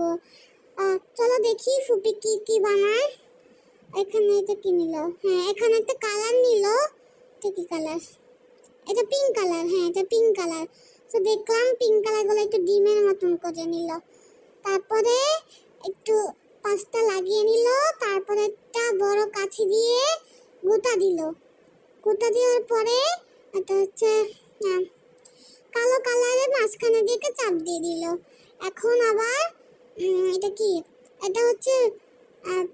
বানাবো। চলো দেখি ফুপি কি কি বানায়। এখানে এটা কি নিল? হ্যাঁ, এখানে একটা কালার নিল। এটা কি কালার? এটা পিঙ্ক কালার। হ্যাঁ, এটা পিঙ্ক কালার। তো দেখলাম পিঙ্ক কালারগুলো একটু ডিমের মতন করে নিল। তারপরে একটু পাঁচটা লাগিয়ে নিল। তারপরে একটা বড় কাঠি দিয়ে গোটা দিল। গোটা দেওয়ার পরে এটা হচ্ছে কালো কালারের মাঝখানে দিকে চাপ দিয়ে দিল। এখন আবার এটা কি? এটা হচ্ছে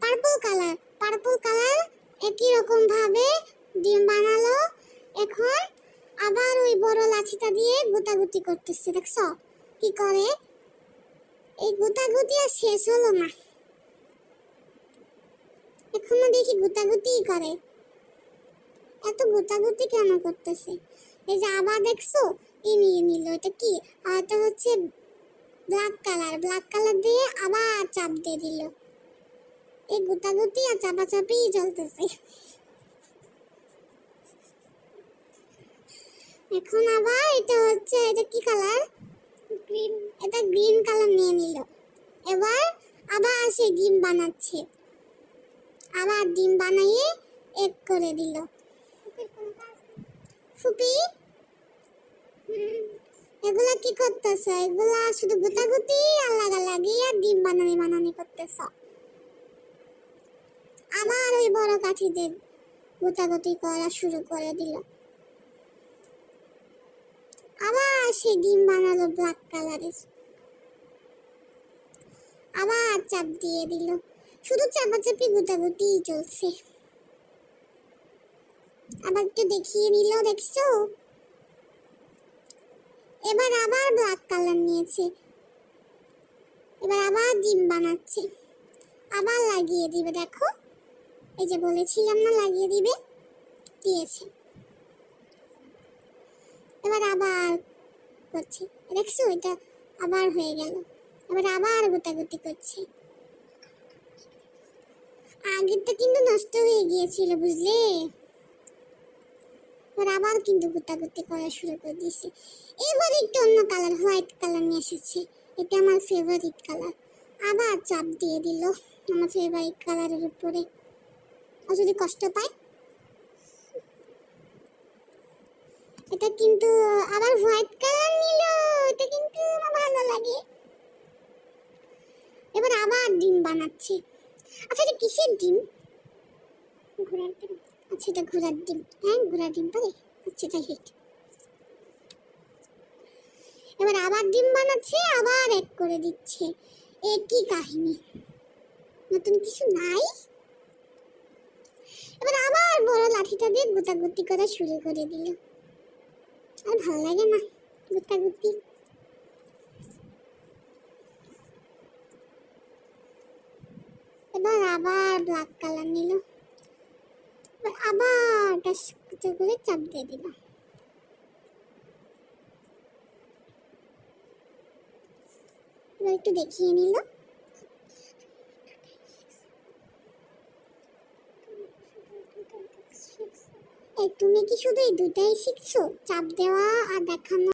পার্পল কালার। পার্পল কালার একই রকম ভাবে ডিম বানালো। এখন আবার ওই বড় লাঠিটা দিয়ে গোটাগুটি করতেছে। দেখছো কি করে? এই গোটাগুটি আর শেষ হলো না, এখনো দেখি গোটাগুটি করে। এত গোটাগুটি কেন করতেছে? এই যে আবার দেখছো এই নিয়ে নিল। এটা কি? এটা হচ্ছে ব্ল্যাক কালার। ব্ল্যাক কালার দিয়ে আবার চাপ দিয়ে দিল। এই গোটাগুটি আর চাপাচাপি চলতেছে। এখন আবার এটা হচ্ছে, এটা কি কালার? গ্রিন। এটা গ্রিন কালার নিয়ে নিল। এবার আবার সে ডিম বানাচ্ছে। আবার ডিম বানিয়ে এক করে দিল। ফুপি এগুলা কি করতেছ? এগুলা শুধু গুতাগুতি আর লাগালাগি আর ডিম বানানি করতেছ। আবার ওই বড় কাঠি দিয়ে গুতাগুতি করা শুরু করে দিল। আবার সে ডিম বানালো ব্ল্যাক কালারের। আবার চাপ দিয়ে দিল। শুধু চাপাচাপি গুতাগুতি চলছে। আবার একটু দেখিয়ে নিল, দেখছো? এবার আবার ব্ল্যাক কালার নিয়েছে। এবার আবার ডিম বানাচ্ছে। আবার লাগিয়ে দিবে, দেখো এই যে বলেছিলাম না লাগিয়ে দিবে, দিয়েছে। এবার আবার করছে, দেখছো এটা আবার হয়ে গেল। এবার আবার গোটাগুটি করছে। আগেরটা কিন্তু নষ্ট হয়ে গিয়েছিল, বুঝলে? এবার আবার কিন্তু গোটাগুটি করা শুরু করে দিয়েছে। এবার একটু অন্য কালার, হোয়াইট কালার নিয়ে এসেছে। এটা আমার ফেভারিট কালার। আবার চাপ দিয়ে দিল আমার ফেভারিট কালারের উপরে। ও যদি কষ্ট পায়। এটা কিন্তু আবার হোয়াইট কালার নিল। এটা কিন্তু আমার ভালো লাগে। এবার আবার ডিম বানাচ্ছে। আচ্ছা এটা কিসের ডিম? ঘোড়ার ডিম। আচ্ছা এটা ঘোড়ার ডিম। হ্যাঁ ঘোড়ার ডিম পারে। আচ্ছা যাই হোক। এবার আবার ডিম বানাচ্ছে, আবার এক করে দিচ্ছে। একই কাহিনী, নতুন কিছু নাই। এবার আবার বড় লাঠিটা দিয়ে গোটাগুটি করা শুরু করে দিল। আর ভালো লাগে না গোটাগুটি। এবার আবার ব্ল্যাক কালার নিল। আবার কুচো করে চাপ দিয়ে দিল। এবার একটু দেখিয়ে নিল। তুমি কি শুধু এই দুটাই শিখছো? চাপ দেওয়া আর দেখানো?